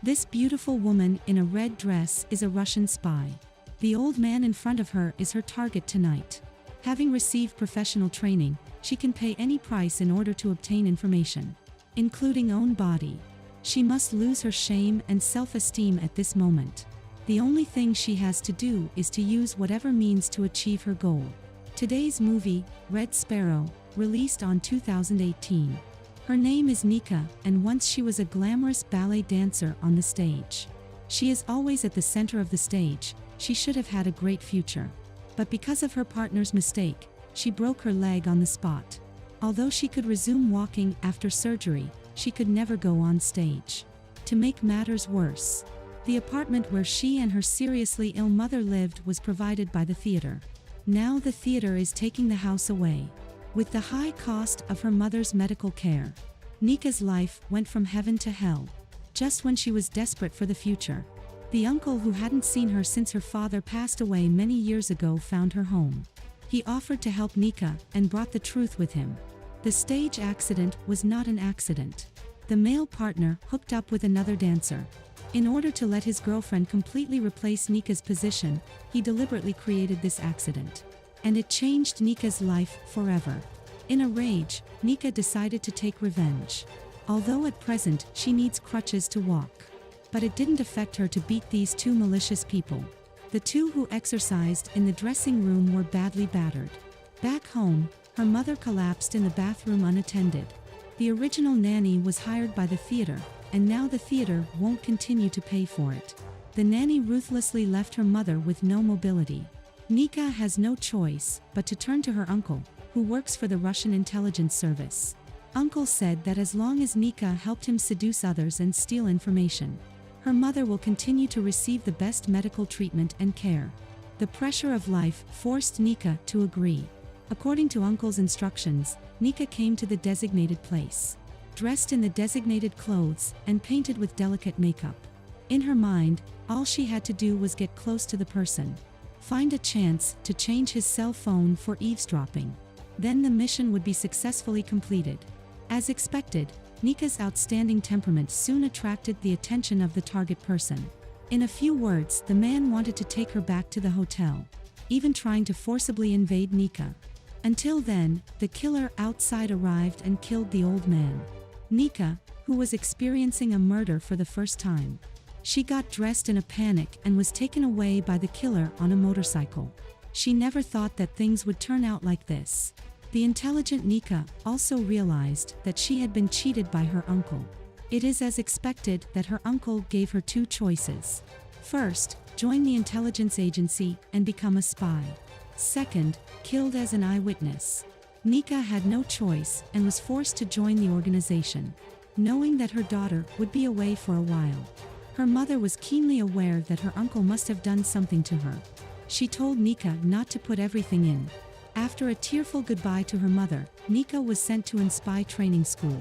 This beautiful woman in a red dress is a Russian spy. The old man in front of her is her target tonight. Having received professional training, she can pay any price in order to obtain information, including own body. She must lose her shame and self-esteem at this moment. The only thing she has to do is to use whatever means to achieve her goal. Today's movie, Red Sparrow, released on 2018. Her name is Nika, and once she was a glamorous ballet dancer on the stage. She is always at the center of the stage. She should have had a great future. But because of her partner's mistake, she broke her leg on the spot. Although she could resume walking after surgery, she could never go on stage. To make matters worse, the apartment where she and her seriously ill mother lived was provided by the theater. Now the theater is taking the house away. With the high cost of her mother's medical care, Nika's life went from heaven to hell. Just when she was desperate for the future, the uncle who hadn't seen her since her father passed away many years ago found her home. He offered to help Nika and brought the truth with him. The stage accident was not an accident. The male partner hooked up with another dancer. In order to let his girlfriend completely replace Nika's position, he deliberately created this accident. And it changed Nika's life forever. In a rage, Nika decided to take revenge. Although at present she needs crutches to walk. But it didn't affect her to beat these two malicious people. The two who exercised in the dressing room were badly battered. Back home, her mother collapsed in the bathroom unattended. The original nanny was hired by the theater, and now the theater won't continue to pay for it. The nanny ruthlessly left her mother with no mobility. Nika has no choice but to turn to her uncle, who works for the Russian intelligence service. Uncle said that as long as Nika helped him seduce others and steal information, her mother will continue to receive the best medical treatment and care. The pressure of life forced Nika to agree. According to Uncle's instructions, Nika came to the designated place, dressed in the designated clothes and painted with delicate makeup. In her mind, all she had to do was get close to the person, find a chance to change his cell phone for eavesdropping. Then the mission would be successfully completed. As expected, Nika's outstanding temperament soon attracted the attention of the target person. In a few words, the man wanted to take her back to the hotel, even trying to forcibly invade Nika. Until then, the killer outside arrived and killed the old man. Nika, who was experiencing a murder for the first time. She got dressed in a panic and was taken away by the killer on a motorcycle. She never thought that things would turn out like this. The intelligent Nika also realized that she had been cheated by her uncle. It is as expected that her uncle gave her two choices. First, join the intelligence agency and become a spy. Second, killed as an eyewitness. Nika had no choice and was forced to join the organization, knowing that her daughter would be away for a while. Her mother was keenly aware that her uncle must have done something to her. She told Nika not to put everything in. After a tearful goodbye to her mother, Nika was sent to an spy training school.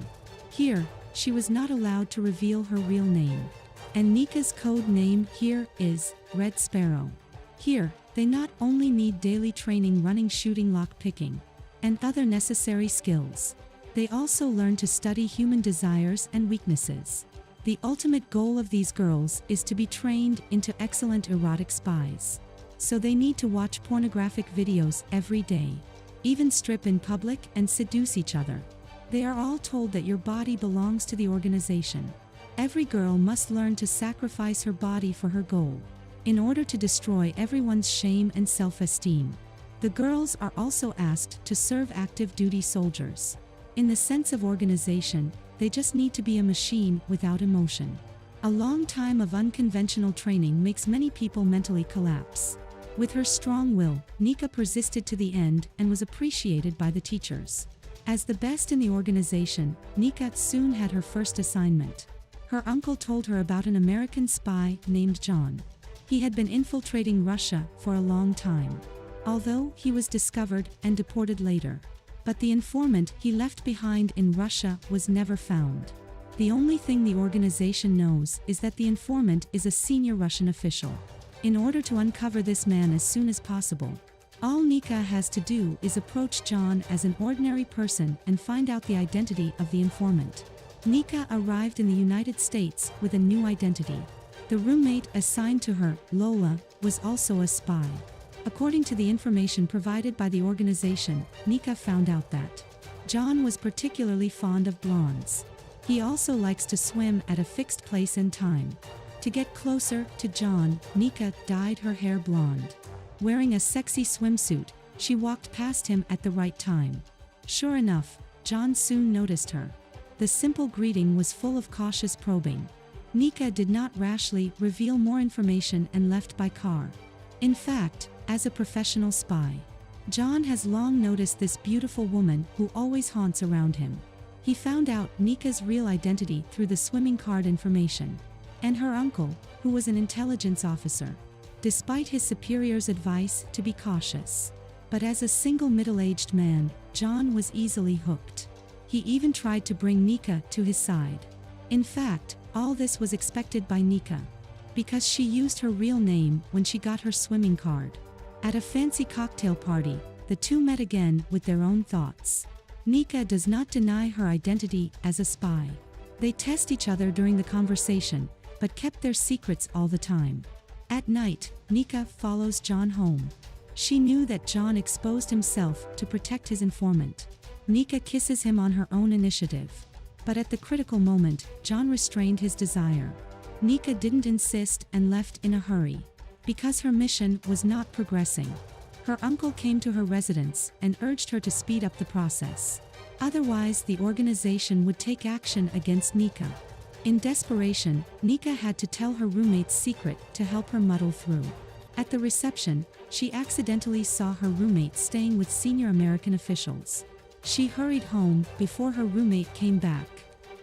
Here, she was not allowed to reveal her real name. And Nika's code name here is Red Sparrow. Here, they not only need daily training running, shooting, lock-picking, and other necessary skills. They also learn to study human desires and weaknesses. The ultimate goal of these girls is to be trained into excellent erotic spies. So they need to watch pornographic videos every day, even strip in public and seduce each other. They are all told that your body belongs to the organization. Every girl must learn to sacrifice her body for her goal, in order to destroy everyone's shame and self-esteem. The girls are also asked to serve active duty soldiers. In the sense of organization, they just need to be a machine without emotion. A long time of unconventional training makes many people mentally collapse. With her strong will, Nika persisted to the end and was appreciated by the teachers. As the best in the organization, Nika soon had her first assignment. Her uncle told her about an American spy named John. He had been infiltrating Russia for a long time, although he was discovered and deported later. But the informant he left behind in Russia was never found. The only thing the organization knows is that the informant is a senior Russian official. In order to uncover this man as soon as possible, all Nika has to do is approach John as an ordinary person and find out the identity of the informant. Nika arrived in the United States with a new identity. The roommate assigned to her, Lola, was also a spy. According to the information provided by the organization, Nika found out that John was particularly fond of blondes. He also likes to swim at a fixed place and time. To get closer to John, Nika dyed her hair blonde. Wearing a sexy swimsuit, she walked past him at the right time. Sure enough, John soon noticed her. The simple greeting was full of cautious probing. Nika did not rashly reveal more information and left by car. In fact, as a professional spy, John has long noticed this beautiful woman who always haunts around him. He found out Nika's real identity through the swimming card information. And her uncle, who was an intelligence officer. Despite his superior's advice to be cautious. But as a single middle-aged man, John was easily hooked. He even tried to bring Nika to his side. In fact, all this was expected by Nika. Because she used her real name when she got her swimming card. At a fancy cocktail party, the two met again with their own thoughts. Nika does not deny her identity as a spy. They test each other during the conversation, but kept their secrets all the time. At night, Nika follows John home. She knew that John exposed himself to protect his informant. Nika kisses him on her own initiative. But at the critical moment, John restrained his desire. Nika didn't insist and left in a hurry. Because her mission was not progressing. Her uncle came to her residence and urged her to speed up the process. Otherwise, the organization would take action against Nika. In desperation, Nika had to tell her roommate's secret to help her muddle through. At the reception, she accidentally saw her roommate staying with senior American officials. She hurried home before her roommate came back.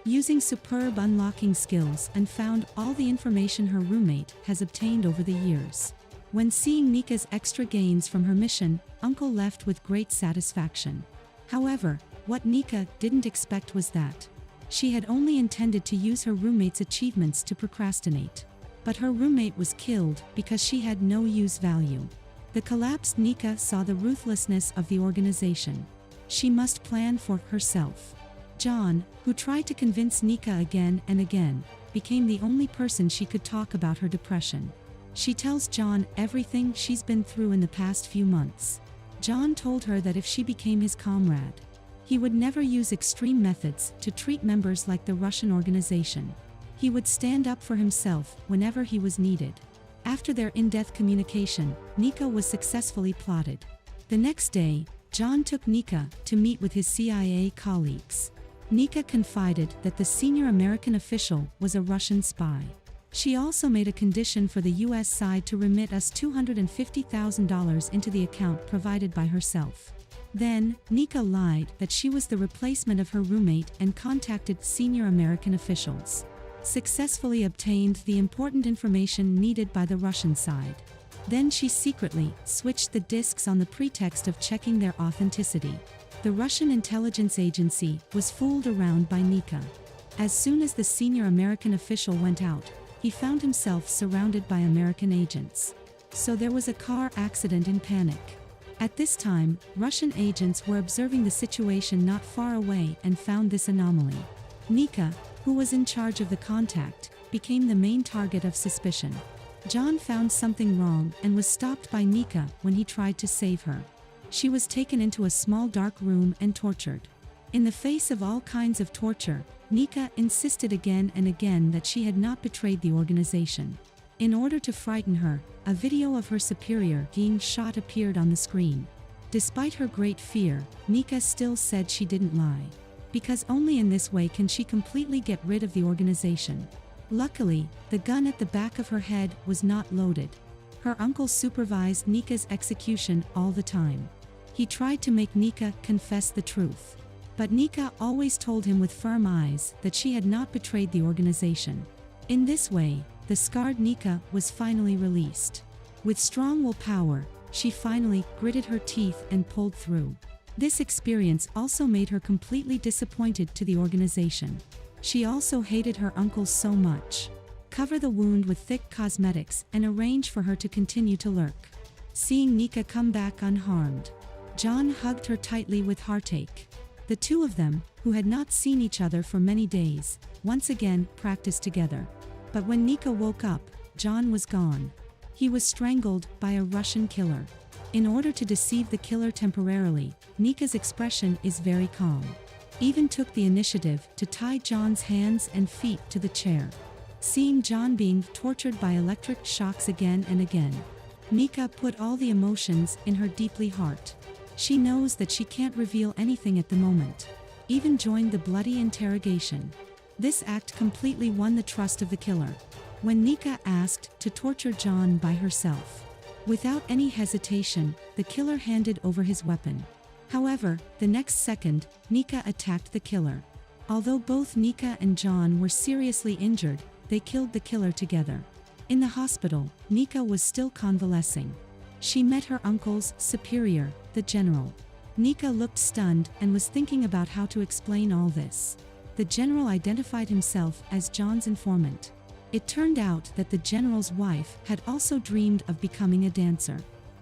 Using superb unlocking skills and found all the information her roommate has obtained over the years. When seeing Nika's extra gains from her mission, Uncle left with great satisfaction. However, what Nika didn't expect was that she had only intended to use her roommate's achievements to procrastinate. But her roommate was killed because she had no use value. The collapsed Nika saw the ruthlessness of the organization. She must plan for herself. John, who tried to convince Nika again and again, became the only person she could talk about her depression. She tells John everything she's been through in the past few months. John told her that if she became his comrade, he would never use extreme methods to treat members like the Russian organization. He would stand up for himself whenever he was needed. After their in-depth communication, Nika was successfully plotted. The next day, John took Nika to meet with his CIA colleagues. Nika confided that the senior American official was a Russian spy. She also made a condition for the US side to remit us $250,000 into the account provided by herself. Then, Nika lied that she was the replacement of her roommate and contacted senior American officials. Successfully obtained the important information needed by the Russian side. Then she secretly switched the disks on the pretext of checking their authenticity. The Russian intelligence agency was fooled around by Nika. As soon as the senior American official went out, he found himself surrounded by American agents. So there was a car accident in panic. At this time, Russian agents were observing the situation not far away and found this anomaly. Nika, who was in charge of the contact, became the main target of suspicion. John found something wrong and was stopped by Nika when he tried to save her. She was taken into a small dark room and tortured. In the face of all kinds of torture, Nika insisted again and again that she had not betrayed the organization. In order to frighten her, a video of her superior being shot appeared on the screen. Despite her great fear, Nika still said she didn't lie. Because only in this way can she completely get rid of the organization. Luckily, the gun at the back of her head was not loaded. Her uncle supervised Nika's execution all the time. He tried to make Nika confess the truth. But Nika always told him with firm eyes that she had not betrayed the organization. In this way, the scarred Nika was finally released. With strong willpower, she finally gritted her teeth and pulled through. This experience also made her completely disappointed to the organization. She also hated her uncle so much. Cover the wound with thick cosmetics and arrange for her to continue to lurk. Seeing Nika come back unharmed, John hugged her tightly with heartache. The The two of them, who had not seen each other for many days, once again practiced together. But when Nika woke up, John was gone. He was strangled by a Russian killer. In order to deceive the killer temporarily, Nika's expression is very calm. Even took the initiative to tie John's hands and feet to the chair. Seeing John being tortured by electric shocks again and again, Nika put all the emotions in her deeply heart. She knows that she can't reveal anything at the moment. Even joined the bloody interrogation. This act completely won the trust of the killer. When Nika asked to torture John by herself, without any hesitation, the killer handed over his weapon. However, the next second, Nika attacked the killer. Although both Nika and John were seriously injured, they killed the killer together. In the hospital, Nika was still convalescing. She met her uncle's superior, the general. Nika looked stunned and was thinking about how to explain all this. The general identified himself as John's informant. It turned out that the general's wife had also dreamed of becoming a dancer.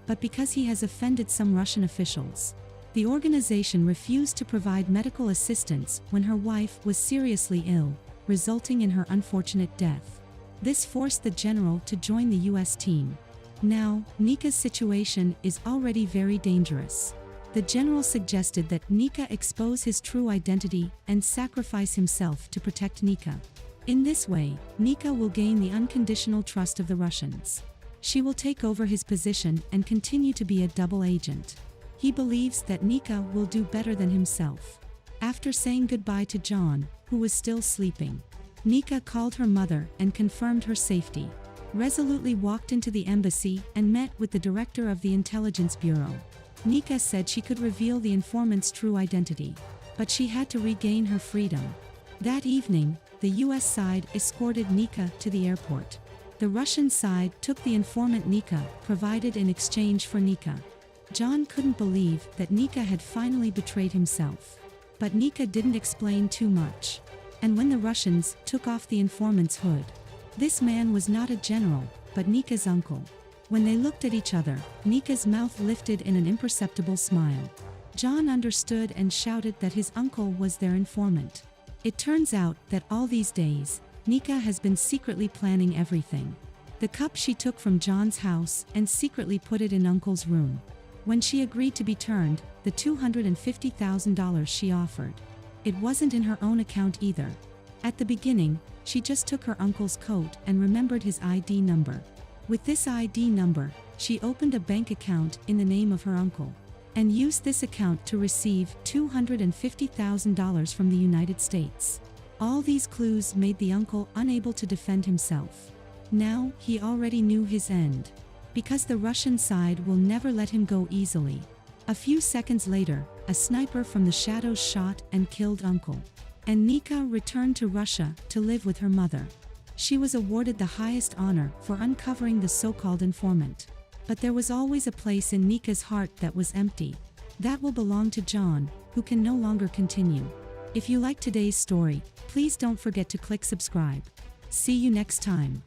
But because he has offended some Russian officials, the organization refused to provide medical assistance when her wife was seriously ill, resulting in her unfortunate death. This forced the general to join the US team. Now, Nika's situation is already very dangerous. The general suggested that Nika expose his true identity and sacrifice himself to protect Nika. In this way, Nika will gain the unconditional trust of the Russians. She will take over his position and continue to be a double agent. He believes that Nika will do better than himself. After saying goodbye to John, who was still sleeping, Nika called her mother and confirmed her safety. Resolutely walked into the embassy and met with the director of the intelligence bureau. Nika said she could reveal the informant's true identity, but she had to regain her freedom. That evening, the US side escorted Nika to the airport. The Russian side took the informant Nika provided in exchange for Nika. John couldn't believe that Nika had finally betrayed himself. But Nika didn't explain too much. And when the Russians took off the informant's hood, this man was not a general, but Nika's uncle. When they looked at each other, Nika's mouth lifted in an imperceptible smile. John understood and shouted that his uncle was their informant. It turns out that all these days, Nika has been secretly planning everything. The cup she took from John's house and secretly put it in Uncle's room. When she agreed to be turned, the $250,000 she offered, it wasn't in her own account either. At the beginning, she just took her uncle's coat and remembered his ID number. With this ID number, she opened a bank account in the name of her uncle, and used this account to receive $250,000 from the United States. All these clues made the uncle unable to defend himself. Now, he already knew his end. Because the Russian side will never let him go easily. A few seconds later, a sniper from the shadows shot and killed Uncle. And Nika returned to Russia to live with her mother. She was awarded the highest honor for uncovering the so-called informant. But there was always a place in Nika's heart that was empty. That will belong to John, who can no longer continue. If you like today's story, please don't forget to click subscribe. See you next time.